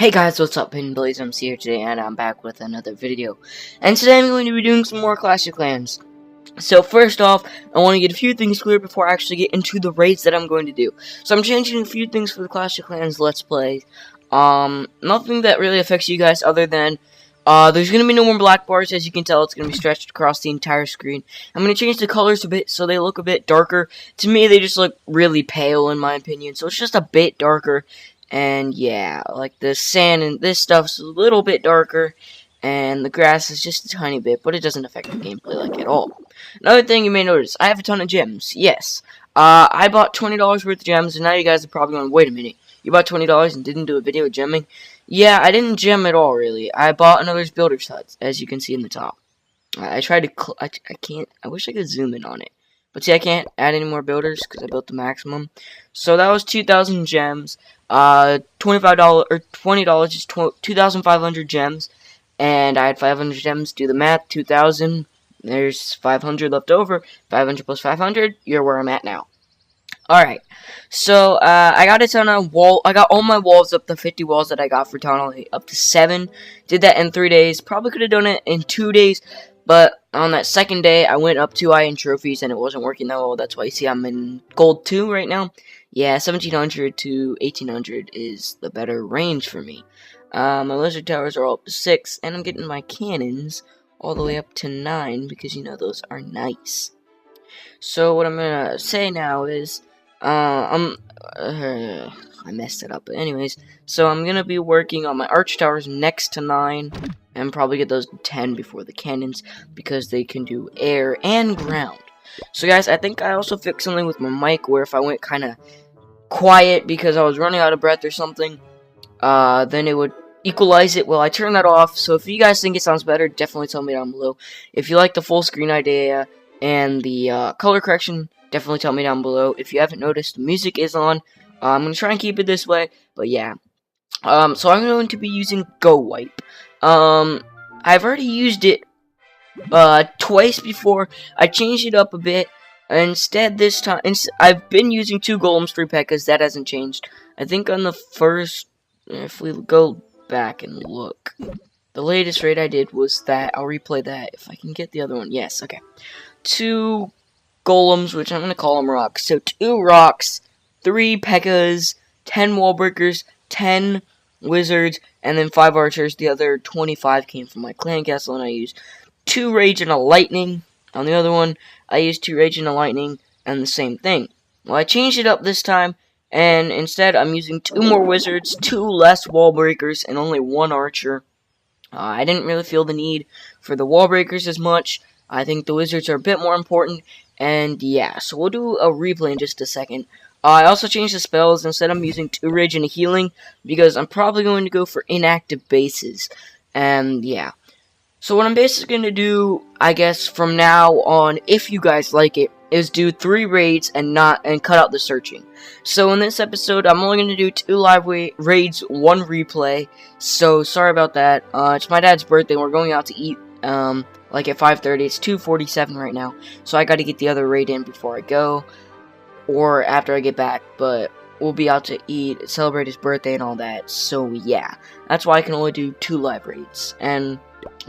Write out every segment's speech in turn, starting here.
Hey guys, what's up? Blaze MC here today, and I'm back with another video. And today I'm going to be doing some more Clash of Clans. So first off, I want to get a few things clear before I actually get into the raids that I'm going to do. So I'm changing a few things for the Clash of Clans Let's Play. Nothing that really affects you guys other than there's going to be no more black bars. As you can tell, it's going to be stretched across the entire screen. I'm going to change the colors a bit so they look a bit darker. To me, they just look really pale in my opinion, so it's just a bit darker. And yeah, like the sand and this stuff's a little bit darker, and the grass is just a tiny bit, but it doesn't affect the gameplay like at all. Another thing you may notice, I have a ton of gems. Yes, I bought $20 worth of gems, and now you guys are probably going, wait a minute, you bought $20 and didn't do a video gemming? Yeah, I didn't gem at all, really. I bought another builder's hut, as you can see in the top. I tried to, I can't, I wish I could zoom in on it. But see, I can't add any more builders because I built the maximum. So that was 2,000 gems. $25 or $20 is 2,500 gems. And I had 500 gems. Do the math. 2,000. There's 500 left over. 500 plus 500. You're where I'm at now. Alright. So, I got a ton of I got all my walls up to 50 walls that I got for Town Hall up to 7. Did that in 3 days. Probably could have done it in 2 days. But on that second day, I went up 2 iron trophies, and it wasn't working that well. That's why you see I'm in gold 2 right now. Yeah, 1,700 to 1,800 is the better range for me. My lizard towers are all up to 6, and I'm getting my cannons all the way up to 9, because, you know, those are nice. So what I'm going to say now is, I messed it up, but anyways, so I'm going to be working on my arch towers next to 9, and probably get those 10 before the cannons, because they can do air and ground. So guys, I think I also fixed something with my mic, where if I went kind of quiet because I was running out of breath or something, then it would equalize it. Well, I turned that off, so if you guys think it sounds better, definitely tell me down below. If you like the full screen idea and the color correction, definitely tell me down below. If you haven't noticed, the music is on. I'm going to try and keep it this way, but yeah. So I'm going to be using GoWiPe. I've already used it twice before. I changed it up a bit. Instead, this time, I've been using 2 golems, 3 P.E.K.K.A.s. That hasn't changed. I think on the first, if we go back and look, the latest raid I did was that. I'll replay that if I can get the other one. Yes, okay. 2 golems, which I'm going to call them rocks. So 2 rocks, 3 P.E.K.K.A.s, 10 wall breakers, 10 wizards, and then 5 archers. The other 25 came from my clan castle, and I used 2 rage and a lightning. On the other one, I used 2 rage and a lightning, and the same thing. Well, I changed it up this time, and instead I'm using 2 more wizards, 2 less wall breakers, and only 1 archer. I didn't really feel the need for the wall breakers as much. I think the wizards are a bit more important, and yeah, so we'll do a replay in just a second. I also changed the spells. Instead, I'm using 2 rage and a healing, because I'm probably going to go for inactive bases. And yeah. So what I'm basically going to do, I guess, from now on, if you guys like it, is do 3 raids and cut out the searching. So in this episode, I'm only going to do 2 live raids, 1 replay. So sorry about that. It's my dad's birthday. We're going out to eat, like at 5:30. It's 2:47 right now. So I got to get the other raid in before I go, or after I get back, but we'll be out to eat, celebrate his birthday and all that. So yeah, that's why I can only do 2 live raids, and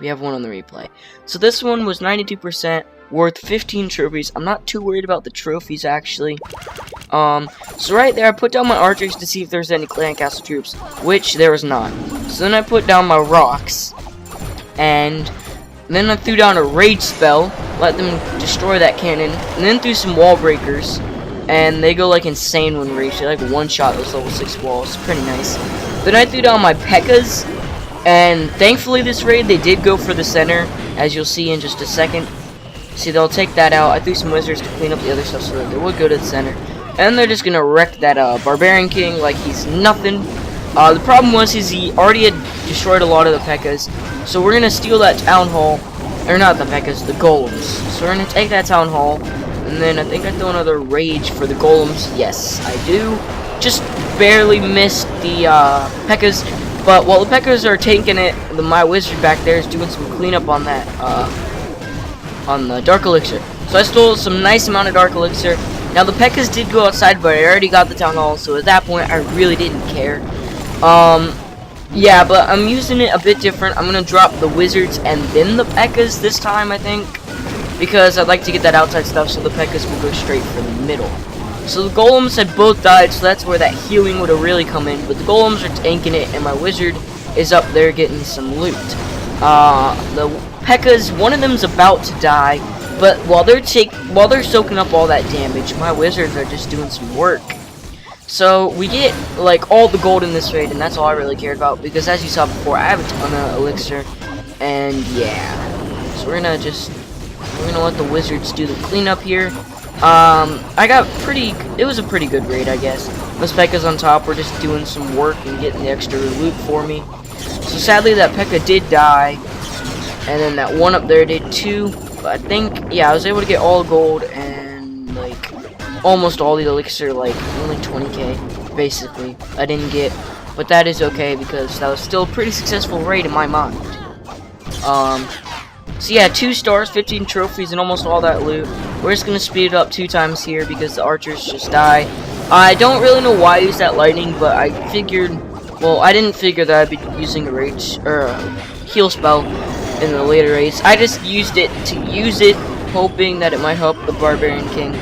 we have 1 on the replay. So this one was 92%, worth 15 trophies. I'm not too worried about the trophies, actually. So right there, I put down my archers to see if there's any clan castle troops, which there was not. So then I put down my rocks, and then I threw down a rage spell, let them destroy that cannon, and then threw some wall breakers. And they go like insane when raged. They like one-shot those level 6 walls. Pretty nice. Then I threw down my P.E.K.K.A.s. And thankfully this raid, they did go for the center, as you'll see in just a second. See, they'll take that out. I threw some wizards to clean up the other stuff so that they would go to the center. And they're just going to wreck that Barbarian King like he's nothing. The problem was he already had destroyed a lot of the P.E.K.K.A.s. So we're going to steal that Town Hall. Or not the P.E.K.K.A.s, the Golems. So we're going to take that Town Hall. And then I think I throw another rage for the golems. Yes, I do. Just barely missed the P.E.K.K.A.s. But while the P.E.K.K.A.s are taking it, my wizard back there is doing some cleanup on that, on the Dark Elixir. So I stole some nice amount of Dark Elixir. Now the P.E.K.K.A.s did go outside, but I already got the Town Hall, so at that point I really didn't care. Yeah, but I'm using it a bit different. I'm gonna drop the wizards and then the P.E.K.K.A.s this time, I think, because I'd like to get that outside stuff so the P.E.K.K.A.s will go straight for the middle. So the golems had both died, so that's where that healing would have really come in. But the golems are tanking it, and my wizard is up there getting some loot. The P.E.K.K.A.s, one of them's about to die, but while they're soaking up all that damage, my wizards are just doing some work. So we get like all the gold in this raid, and that's all I really cared about, because as you saw before, I have a ton of elixir, and yeah. So we're gonna let the wizards do the cleanup here. It was a pretty good raid, I guess. Those P.E.K.K.A.s on top were just doing some work and getting the extra loot for me. So sadly that P.E.K.K.A. did die, and then that one up there did too. But I think, yeah, I was able to get all gold and like almost all the elixir, like only 20k basically. I didn't get, but that is okay because that was still a pretty successful raid in my mind. So yeah, 2 stars, 15 trophies, and almost all that loot. We're just gonna speed it up 2 times here because the archers just die. I don't really know why I used that lightning, but I figured, well, I didn't figure that I'd be using a rage or a heal spell in the later raids. I just used it to use it, hoping that it might help the Barbarian King.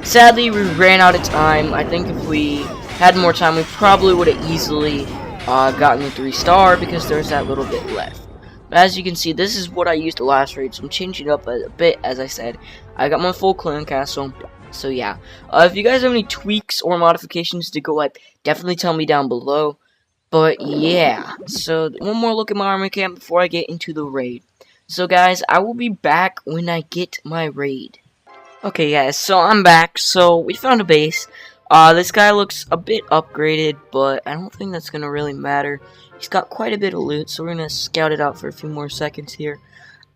Sadly, we ran out of time. I think if we had more time, we probably would have easily gotten the 3-star because there's that little bit left. But as you can see, this is what I used the last raid, so I'm changing it up a bit, as I said. I got my full clan castle, so yeah. If you guys have any tweaks or modifications to GoWiPe, definitely tell me down below. But yeah, so one more look at my army camp before I get into the raid. So guys, I will be back when I get my raid. Okay guys, so I'm back. So we found a base. This guy looks a bit upgraded, but I don't think that's gonna really matter. He's got quite a bit of loot, so we're gonna scout it out for a few more seconds here.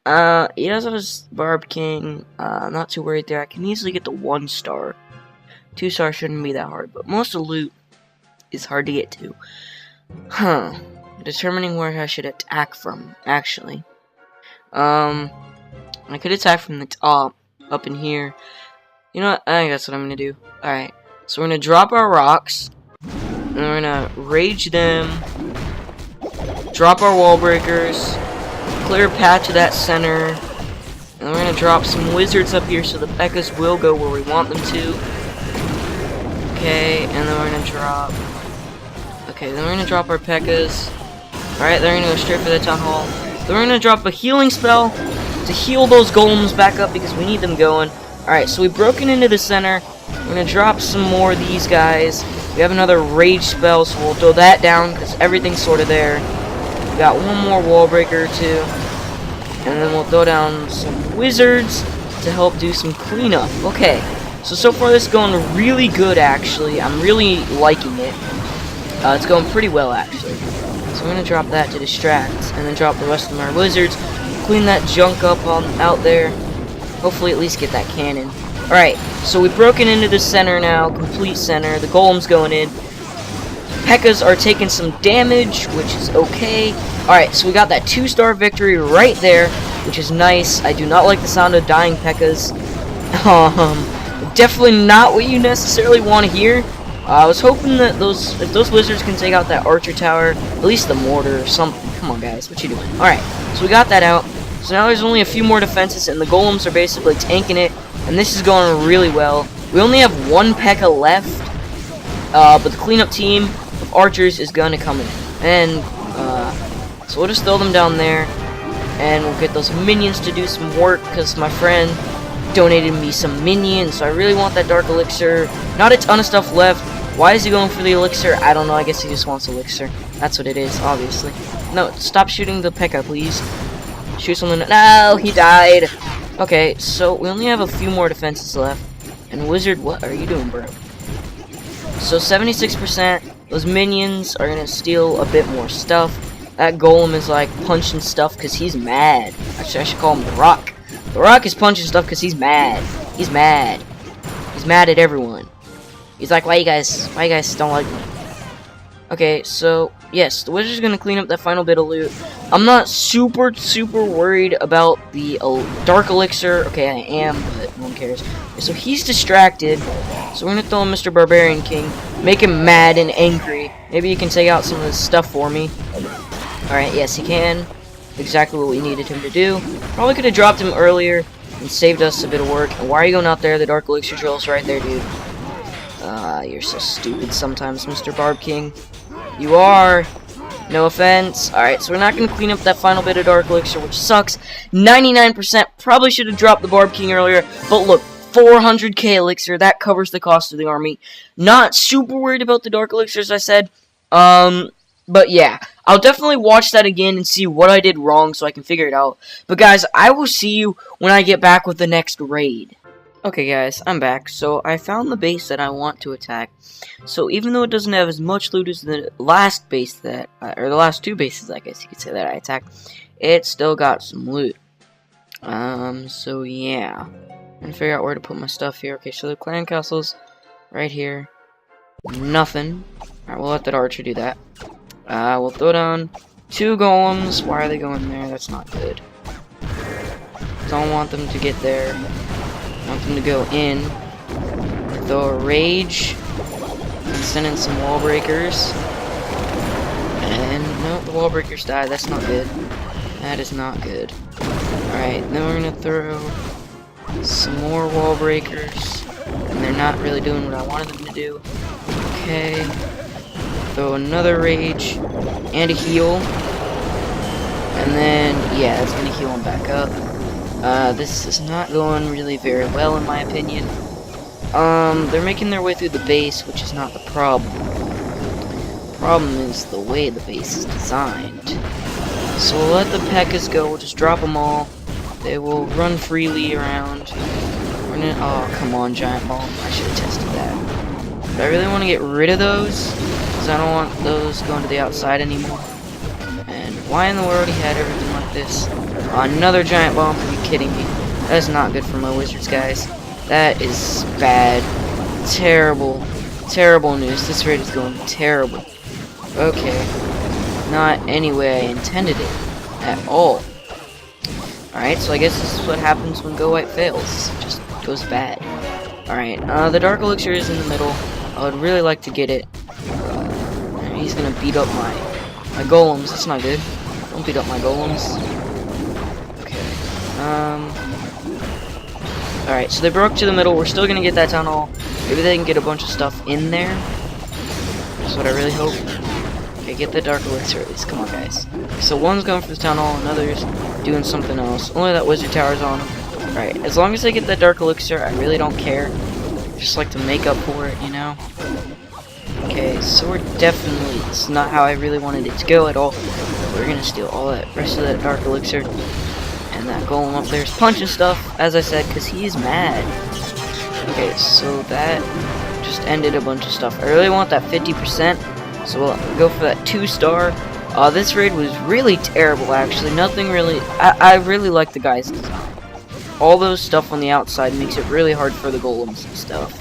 He does have his Barb King. Not too worried there. I can easily get the 1-star. 2-star shouldn't be that hard, but most of the loot is hard to get to. Determining where I should attack from, actually. I could attack from the top, up in here. You know what? I think that's what I'm gonna do. Alright, so we're gonna drop our rocks, and we're gonna rage them, drop our wall breakers, clear a path to that center, and we're gonna drop some wizards up here so the P.E.K.K.A.s will go where we want them to. Okay, and then we're gonna drop. Okay, then we're gonna drop our P.E.K.K.A.s. Alright, they're gonna go straight for the town hall. Then we're gonna drop a healing spell to heal those golems back up because we need them going. Alright, so we've broken into the center. We're gonna drop some more of these guys. We have another rage spell, so we'll throw that down because everything's sort of there. We got one more wall breaker or 2. And then we'll throw down some wizards to help do some cleanup. Okay, so far this is going really good actually. I'm really liking it. It's going pretty well actually. So we're gonna drop that to distract, and then drop the rest of our wizards. Clean that junk up out there. Hopefully at least get that cannon. Alright, so we've broken into the center now, complete center. The golem's going in. P.E.K.K.A.s are taking some damage, which is okay. Alright, so we got that 2-star victory right there, which is nice. I do not like the sound of dying P.E.K.K.A.s. Definitely not what you necessarily want to hear. I was hoping that if those wizards can take out that archer tower, at least the mortar or something. Come on, guys, what you doing? Alright, so we got that out. So now there's only a few more defenses, and the golems are basically tanking it, and this is going really well. We only have 1 P.E.K.K.A. left, but the cleanup team of archers is going to come in. And, so we'll just throw them down there, and we'll get those minions to do some work, because my friend donated me some minions, so I really want that dark elixir. Not a ton of stuff left. Why is he going for the elixir? I don't know. I guess he just wants elixir. That's what it is, obviously. No, stop shooting the P.E.K.K.A., please. Shoot someone. No, he died. Okay, so we only have a few more defenses left. And wizard, what are you doing, bro? So 76%. Those minions are gonna steal a bit more stuff. That golem is like punching stuff because he's mad. Actually, I should call him the Rock. The Rock is punching stuff because he's mad. He's mad. He's mad at everyone. He's like, why you guys don't like me? Okay, so, yes, the wizard's gonna clean up that final bit of loot. I'm not super worried about the dark elixir. Okay, I am, but no one cares. Okay, so he's distracted. So we're gonna throw in Mr. Barbarian King. Make him mad and angry. Maybe you can take out some of this stuff for me. Alright, yes, he can. Exactly what we needed him to do. Probably could have dropped him earlier and saved us a bit of work. And why are you going out there? The Dark Elixir Drill's right there, dude. You're so stupid sometimes, Mr. Barb King. You are. No offense. Alright, so we're not going to clean up that final bit of Dark Elixir, which sucks. 99%. Probably should have dropped the Barb King earlier. But look, 400k Elixir. That covers the cost of the army. Not super worried about the Dark Elixir, as I said. But yeah, I'll definitely watch that again and see what I did wrong so I can figure it out. But guys, I will see you when I get back with the next raid. Okay guys, I'm back. So I found the base that I want to attack. So even though it doesn't have as much loot as the last base that, or the last two bases I guess you could say that I attacked, it still got some loot. So yeah. And figure out where to put my stuff here. Okay, so the clan castle's right here. Nothing. Alright, we'll let that archer do that. We'll throw down 2 golems. Why are they going there? That's not good. Don't want them to get there. Want them to go in. Throw a rage. And send in some wall breakers. And no, the wall breakers died. That's not good. That is not good. Alright, then we're gonna throw some more wall breakers. And they're not really doing what I wanted them to do. Okay. Throw another rage and a heal. And then, yeah, that's gonna heal him back up. This is not going really very well in my opinion. They're making their way through the base, which is not the problem. The problem is the way the base is designed. So we'll let the P.E.K.K.A.s go, we'll just drop them all. They will run freely around. We're gonna, oh, come on, Giant Bomb. I should have tested that. But I really want to get rid of those, because I don't want those going to the outside anymore. And why in the world he had everything like this? Another Giant Bomb? Are you kidding me? That is not good for my wizards, guys. That is bad. Terrible. Terrible news. This raid is going terrible. Okay. Not any way I intended it at all. Alright, so I guess this is what happens when GoWiPe fails. It just goes bad. Alright, the Dark Elixir is in the middle. I would really like to get it. He's gonna beat up my golems. That's not good. Don't beat up my golems. Okay. Alright, so they broke to the middle. We're still gonna get that town hall. Maybe they can get a bunch of stuff in there. That's what I really hope. Okay, get the Dark Elixir at least. Come on, guys. So one's going for the town hall, another's doing something else. Only that wizard tower's on him. Alright, as long as they get that Dark Elixir, I really don't care. Just like to make up for it, you know? Okay, so we're definitely, this is not how I really wanted it to go at all. We're gonna steal all that rest of that Dark Elixir. And that golem up there is punching stuff, as I said, because he's mad. Okay, so that just ended a bunch of stuff. I really want that 50%, so we'll go for that 2-star. This raid was really terrible, actually. Nothing really, I really like the guy's design. All those stuff on the outside makes it really hard for the golems and stuff.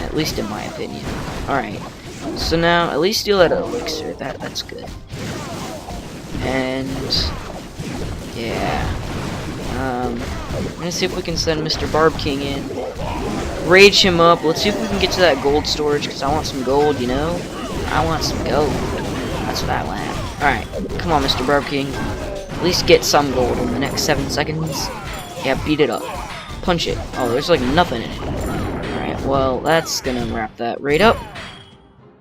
At least in my opinion. Alright. So now, at least steal that elixir. That's good. And yeah. I'm gonna see if we can send Mr. Barb King in. Rage him up. Let's see if we can get to that gold storage, because I want some gold, you know? I want some gold. That's what I want. Alright. Come on, Mr. Barb King. At least get some gold in the next 7 seconds. Yeah, beat it up. Punch it. Oh, there's like nothing in it. Alright, well, that's gonna wrap that raid up.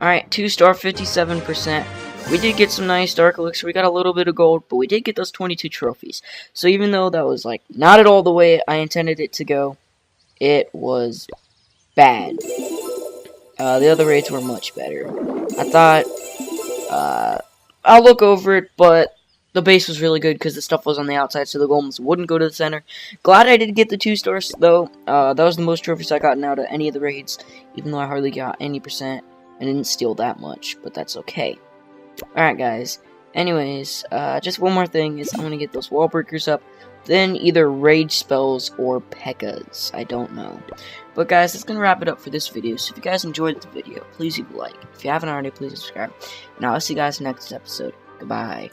Alright, 2-star, 57%. We did get some nice Dark Elixir. We got a little bit of gold, but we did get those 22 trophies. So even though that was, like, not at all the way I intended it to go, it was bad. The other raids were much better. I thought, I'll look over it, but the base was really good because the stuff was on the outside, so the golems wouldn't go to the center. Glad I did get the 2-stars, though. That was the most trophies I gotten out of any of the raids, even though I hardly got any percent. I didn't steal that much, but that's okay. Alright, guys. Anyways, just one more thing is I'm going to get those wall breakers up. Then either rage spells or P.E.K.K.A.s. I don't know. But guys, that's going to wrap it up for this video. So if you guys enjoyed the video, please leave a like. If you haven't already, please subscribe. And I'll see you guys next episode. Goodbye.